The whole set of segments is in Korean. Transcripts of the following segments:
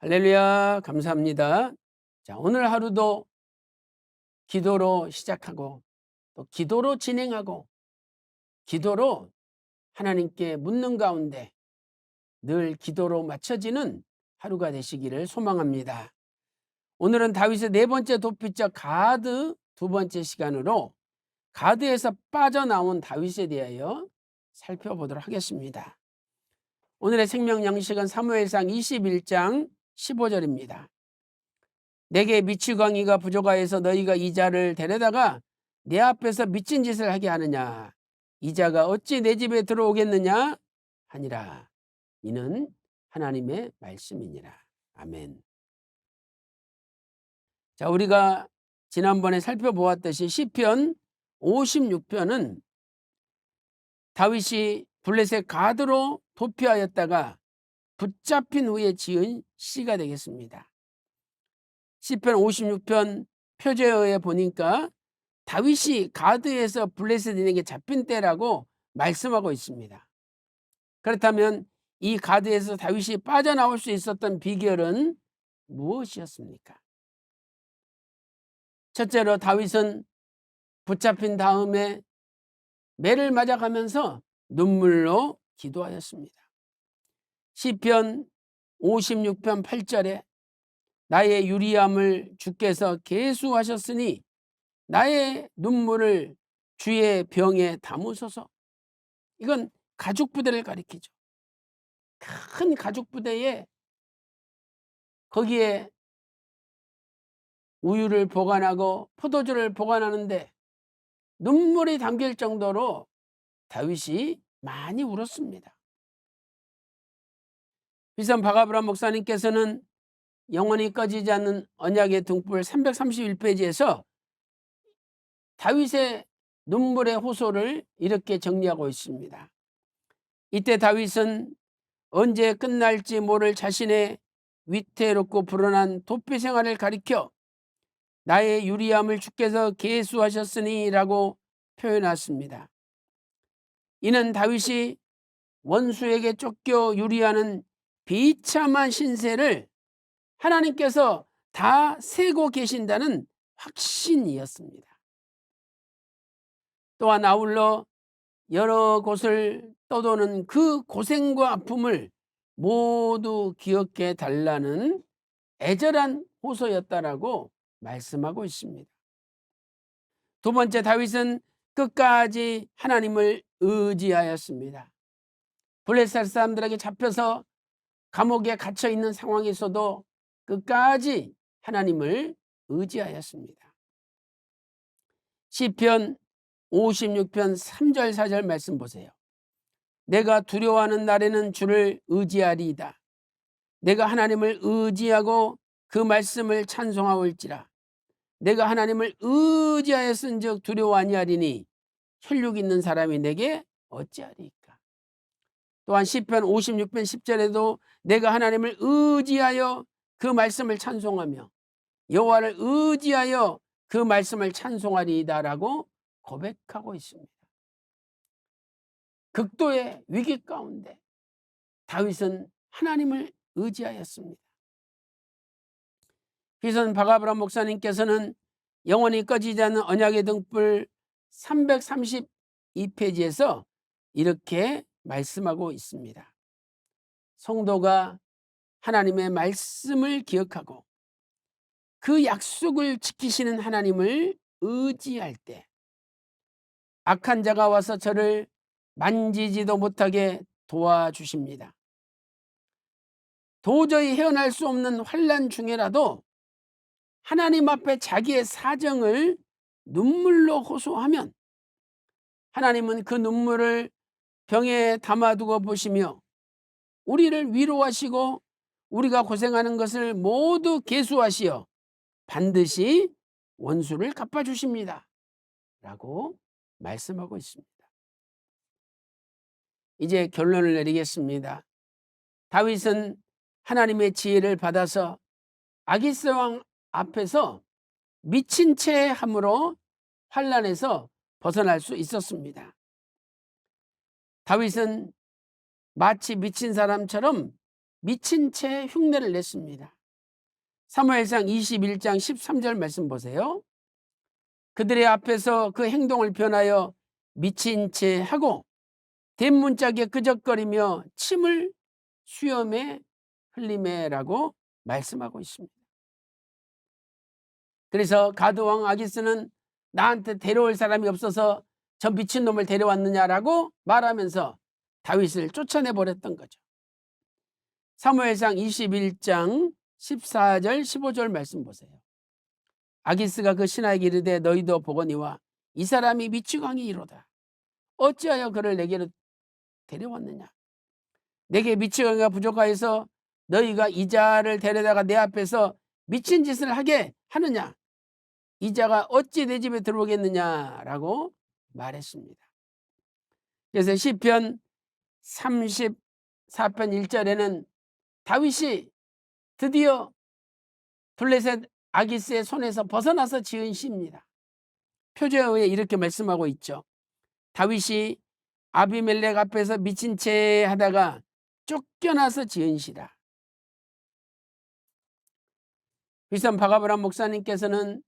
할렐루야, 감사합니다. 자, 오늘 하루도 기도로 시작하고 또 기도로 진행하고 기도로 하나님께 묻는 가운데 늘 기도로 맞춰지는 하루가 되시기를 소망합니다. 오늘은 다윗의 네 번째 도피적 가드 두 번째 시간으로 가드에서 빠져나온 다윗에 대하여 살펴보도록 하겠습니다. 오늘의 생명 양식은 사무엘상 21장 15절입니다. 내게 미치광이가 부족하여서 너희가 이 자를 데려다가 내 앞에서 미친 짓을 하게 하느냐. 이 자가 어찌 내 집에 들어오겠느냐 하니라. 이는 하나님의 말씀이니라. 아멘. 자, 우리가 지난번에 살펴보았듯이 시편 56편은 다윗이 블레셋 가드로 도피하였다가 붙잡힌 후에 지은 시가 되겠습니다. 시편 56편 표제어에 보니까 다윗이 가드에서 블레셋인에게 잡힌 때라고 말씀하고 있습니다. 그렇다면 이 가드에서 다윗이 빠져나올 수 있었던 비결은 무엇이었습니까? 첫째로 다윗은 붙잡힌 다음에 매를 맞아가면서 눈물로 기도하였습니다. 시편 56편 8절에 나의 유리함을 주께서 계수하셨으니 나의 눈물을 주의 병에 담으소서. 이건 가죽부대를 가리키죠. 큰 가죽부대에 거기에 우유를 보관하고 포도주를 보관하는데 눈물이 담길 정도로 다윗이 많이 울었습니다. 비선 박아브람 목사님께서는 영원히 꺼지지 않는 언약의 등불 331페이지에서 다윗의 눈물의 호소를 이렇게 정리하고 있습니다. 이때 다윗은 언제 끝날지 모를 자신의 위태롭고 불안한 도피 생활을 가리켜 나의 유리함을 주께서 계수하셨으니 라고 표현했습니다. 이는 다윗이 원수에게 쫓겨 유리하는 비참한 신세를 하나님께서 다 세고 계신다는 확신이었습니다. 또한 아울러 여러 곳을 떠도는 그 고생과 아픔을 모두 기억해 달라는 애절한 호소였다라고 말씀하고 있습니다. 두 번째, 다윗은 끝까지 하나님을 의지하였습니다. 블레셋 사람들에게 잡혀서 감옥에 갇혀 있는 상황에서도 끝까지 하나님을 의지하였습니다. 시편 56편 3절 4절 말씀 보세요. 내가 두려워하는 날에는 주를 의지하리이다. 내가 하나님을 의지하고 그 말씀을 찬송하올지라. 내가 하나님을 의지하였은즉 두려워 아니하리니 혈육 있는 사람이 내게 어찌하리이까. 또한 시편 56편 10절에도 내가 하나님을 의지하여 그 말씀을 찬송하며 여호와를 의지하여 그 말씀을 찬송하리이다라고 고백하고 있습니다. 극도의 위기 가운데 다윗은 하나님을 의지하였습니다. 비선 박아브람 목사님께서는 영원히 꺼지지 않는 언약의 등불 332페이지에서 이렇게 말씀하고 있습니다. 성도가 하나님의 말씀을 기억하고 그 약속을 지키시는 하나님을 의지할 때 악한 자가 와서 저를 만지지도 못하게 도와주십니다. 도저히 헤어날 수 없는 환난 중에라도 하나님 앞에 자기의 사정을 눈물로 호소하면 하나님은 그 눈물을 병에 담아두고 보시며 우리를 위로하시고 우리가 고생하는 것을 모두 계수하시어 반드시 원수를 갚아주십니다 라고 말씀하고 있습니다. 이제 결론을 내리겠습니다. 다윗은 하나님의 지혜를 받아서 아기스 왕 앞에서 미친 채 함으로 환난에서 벗어날 수 있었습니다. 다윗은 마치 미친 사람처럼 미친 채 흉내를 냈습니다. 사무엘상 21장 13절 말씀 보세요. 그들의 앞에서 그 행동을 변하여 미친 채 하고 대문짝에 끄적거리며 침을 수염에 흘리매라고 말씀하고 있습니다. 그래서 가드왕 아기스는 나한테 데려올 사람이 없어서 저 미친놈을 데려왔느냐라고 말하면서 다윗을 쫓아내 버렸던 거죠. 사무엘상 21장 14절 15절 말씀 보세요. 아기스가 그 신하에게 이르되 너희도 보거니와 이 사람이 미치광이 이로다. 어찌하여 그를 내게로 데려왔느냐. 내게 미치광이가 부족하여서 너희가 이자를 데려다가 내 앞에서 미친 짓을 하게 하느냐. 이자가 어찌 내 집에 들어오겠느냐라고 말했습니다. 그래서 시편 34편 1절에는 다윗이 드디어 블레셋 아기스의 손에서 벗어나서 지은 시입니다. 표제에 의해 이렇게 말씀하고 있죠. 다윗이 아비멜렉 앞에서 미친 채 하다가 쫓겨나서 지은 시다. 비선 박아브람 목사님께서는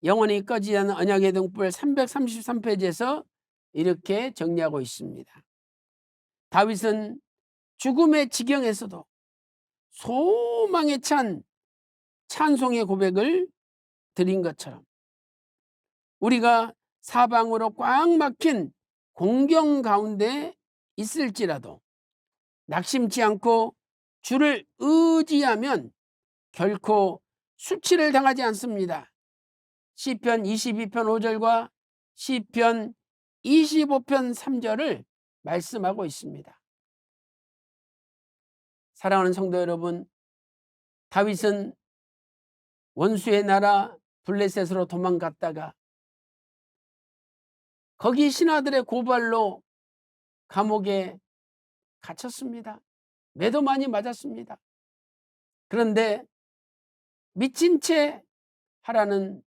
영원히 꺼지지 않는 언약의 등불 333페이지에서 이렇게 정리하고 있습니다. 다윗은 죽음의 지경에서도 소망에 찬 찬송의 고백을 드린 것처럼 우리가 사방으로 꽉 막힌 공경 가운데 있을지라도 낙심치 않고 주를 의지하면 결코 수치를 당하지 않습니다. 시편 22편 5절과 시편 25편 3절을 말씀하고 있습니다. 사랑하는 성도 여러분, 다윗은 원수의 나라 블레셋으로 도망갔다가 거기 신하들의 고발로 감옥에 갇혔습니다. 매도 많이 맞았습니다. 그런데 미친 채 하라는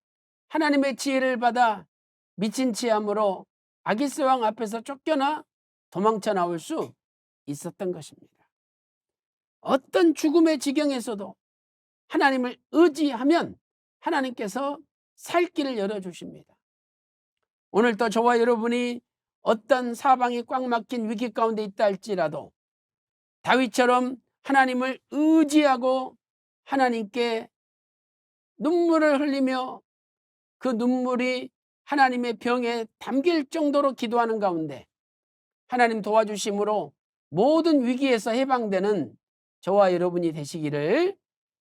하나님의 지혜를 받아 미친 채 함으로 아기스 왕 앞에서 쫓겨나 도망쳐 나올 수 있었던 것입니다. 어떤 죽음의 지경에서도 하나님을 의지하면 하나님께서 살 길을 열어주십니다. 오늘도 저와 여러분이 어떤 사방이 꽉 막힌 위기 가운데 있다 할지라도 다윗처럼 하나님을 의지하고 하나님께 눈물을 흘리며 그 눈물이 하나님의 병에 담길 정도로 기도하는 가운데 하나님 도와주심으로 모든 위기에서 해방되는 저와 여러분이 되시기를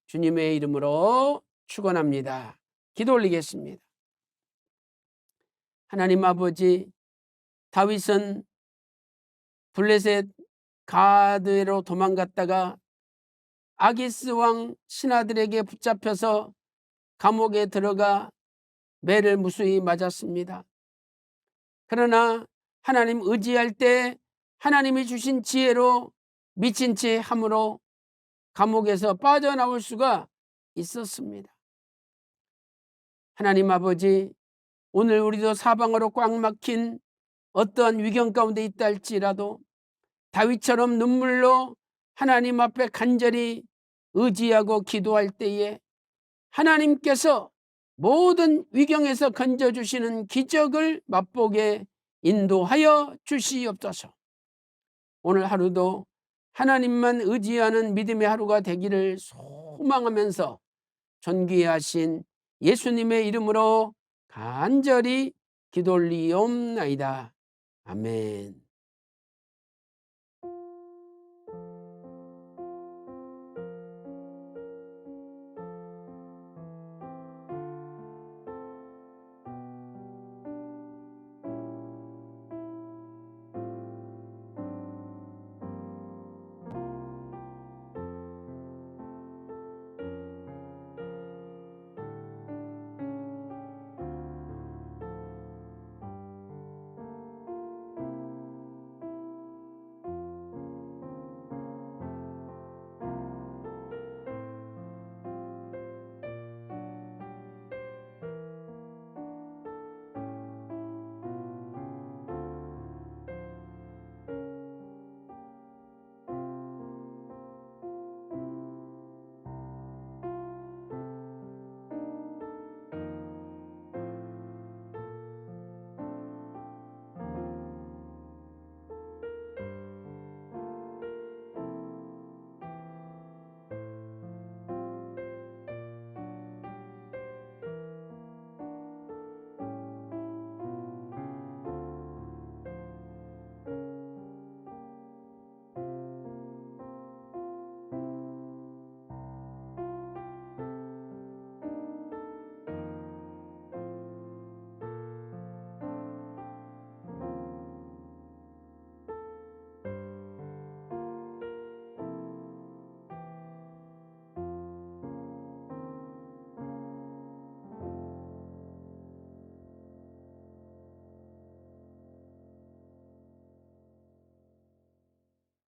주님의 이름으로 축원합니다. 기도 올리겠습니다. 하나님 아버지, 다윗은 블레셋 가드로 도망갔다가 아기스 왕 신하들에게 붙잡혀서 감옥에 들어가 매를 무수히 맞았습니다. 그러나 하나님 의지할 때 하나님이 주신 지혜로 미친 채 함으로 감옥에서 빠져나올 수가 있었습니다. 하나님 아버지, 오늘 우리도 사방으로 꽉 막힌 어떠한 위경 가운데 있다 할지라도 다윗처럼 눈물로 하나님 앞에 간절히 의지하고 기도할 때에 하나님께서 모든 위경에서 건져주시는 기적을 맛보게 인도하여 주시옵소서. 오늘 하루도 하나님만 의지하는 믿음의 하루가 되기를 소망하면서 존귀하신 예수님의 이름으로 간절히 기도 올리옵나이다. 아멘.